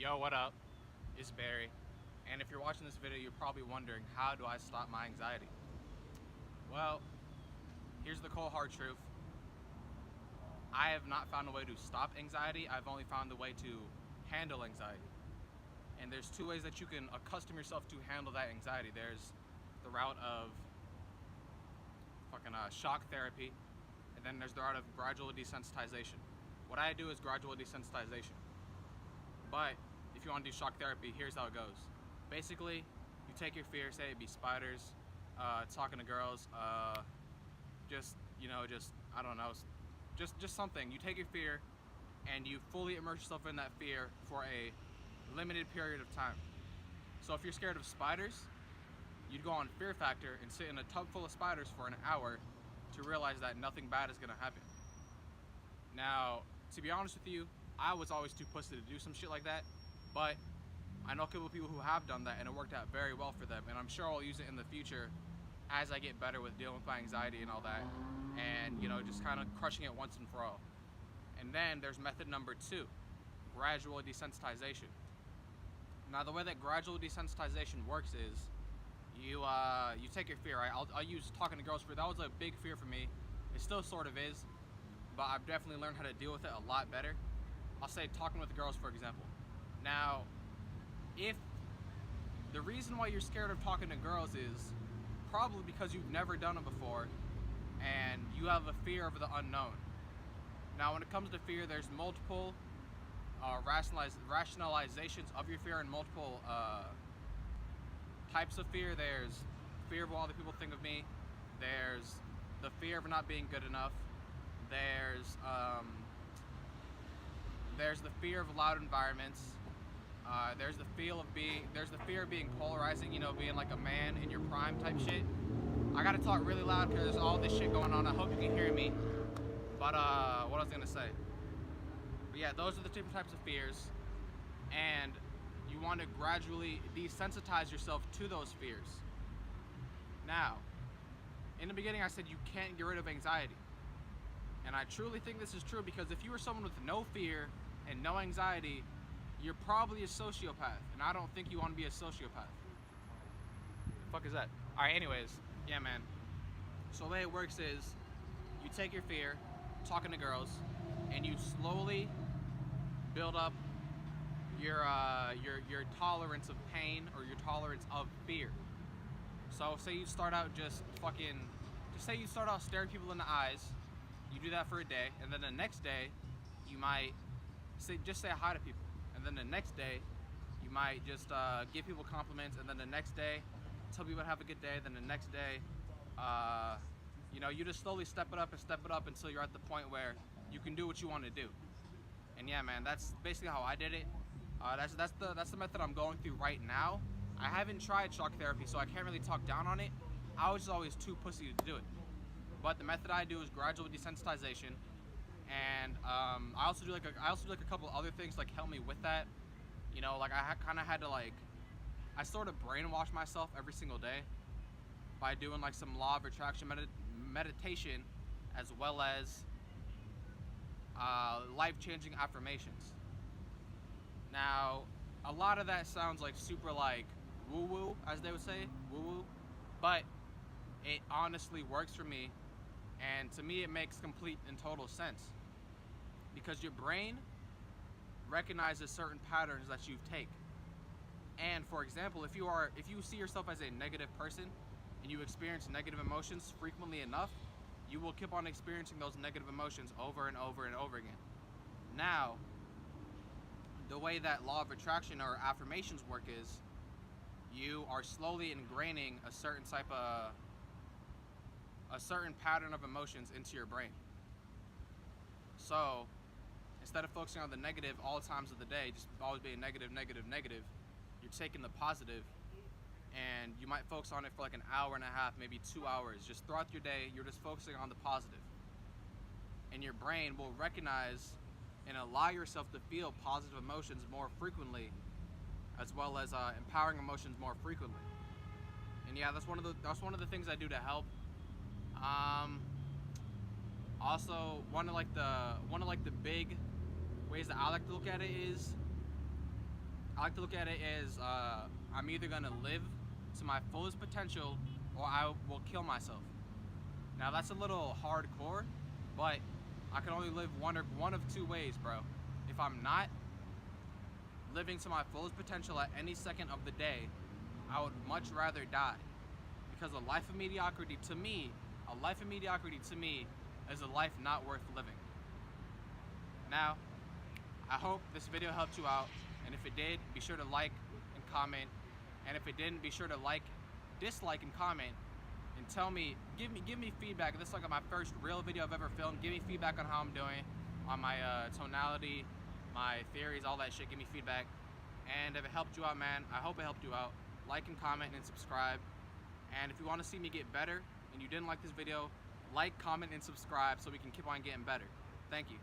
Yo, what up? It's Barry. And if you're watching this video, you're probably wondering, how do I stop my anxiety? Well, here's the cold hard truth. I have not found a way to stop anxiety. I've only found a way to handle anxiety. And there's two ways that you can accustom yourself to handle that anxiety. There's the route of fucking shock therapy, and then there's the route of gradual desensitization. What I do is gradual desensitization. But if you want to do shock therapy, here's how it goes. Basically, you take your fear, say it be spiders, talking to girls, just I don't know, just something. You take your fear and you fully immerse yourself in that fear for a limited period of time. So if you're scared of spiders, you'd go on Fear Factor and sit in a tub full of spiders for an hour to realize that nothing bad is gonna happen. Now, to be honest with you, I was always too pussy to do some shit like that, but I know a couple of people who have done that and it worked out very well for them, and I'm sure I'll use it in the future as I get better with dealing with my anxiety and all that, and just kind of crushing it once and for all. And then there's method number 2, gradual desensitization. Now the way that gradual desensitization works is you take your fear, right? I'll use talking to girls for that was a big fear for me. It still sort of is, but I've definitely learned how to deal with it a lot better. I'll say talking with girls, for example. Now, if the reason why you're scared of talking to girls is probably because you've never done it before and you have a fear of the unknown. Now, when it comes to fear, there's multiple rationalizations of your fear and multiple types of fear. There's fear of what other people think of me. There's the fear of not being good enough. There's the fear of loud environments. There's the fear of being polarizing, being like a man in your prime type shit. I gotta talk really loud because there's all this shit going on. I hope you can hear me. But what I was gonna say. But yeah, those are the different types of fears, and you want to gradually desensitize yourself to those fears. Now, in the beginning I said you can't get rid of anxiety. And I truly think this is true, because if you were someone with no fear and no anxiety, you're probably a sociopath, and I don't think you want to be a sociopath. The fuck is that? Alright, anyways, yeah man. So the way it works is you take your fear, talking to girls, and you slowly build up your tolerance of pain or your tolerance of fear. So say you start out just say you start out staring people in the eyes. You do that for a day, and then the next day you might say hi to people, and then the next day you might just give people compliments, and then the next day tell people to have a good day. Then the next day you just slowly step it up until you're at the point where you can do what you want to do. And yeah man, that's basically how I did it. That's the method I'm going through right now. I haven't tried shock therapy, so I can't really talk down on it. I was just always too pussy to do it. But the method I do is gradual desensitization, and I also do like a couple other things like help me with that. Like I kind of had to I sort of brainwash myself every single day by doing like some law of attraction meditation, as well as life-changing affirmations. Now, a lot of that sounds like super like woo-woo, as they would say, woo-woo, but it honestly works for me. And to me, it makes complete and total sense, because your brain recognizes certain patterns that you take. And for example, if you see yourself as a negative person and you experience negative emotions frequently enough, you will keep on experiencing those negative emotions over and over and over again. Now, the way that law of attraction or affirmations work is you are slowly ingraining a certain pattern of emotions into your brain. So instead of focusing on the negative all times of the day, just always being negative, you're taking the positive, and you might focus on it for like an hour and a half, maybe 2 hours. Just throughout your day, you're just focusing on the positive. And your brain will recognize and allow yourself to feel positive emotions more frequently, as well as empowering emotions more frequently. And yeah, that's one of the things I do to help. Also, one of the big ways that I like to look at it is I like to look at it as I'm either gonna live to my fullest potential or I will kill myself. Now that's a little hardcore, but I can only live one of two ways, bro. If I'm not living to my fullest potential at any second of the day, I would much rather die. Because a life of mediocrity to me is a life not worth living. Now, I hope this video helped you out, and if it did, be sure to like and comment, and if it didn't, be sure to like, dislike, and comment, and tell me, give me feedback. This is like my first real video I've ever filmed. Give me feedback on how I'm doing, on my tonality, my theories, all that shit. Give me feedback, and if it helped you out, man, I hope it helped you out. Like and comment and subscribe, and if you want to see me get better, and you didn't like this video, like, comment, and subscribe so we can keep on getting better. Thank you.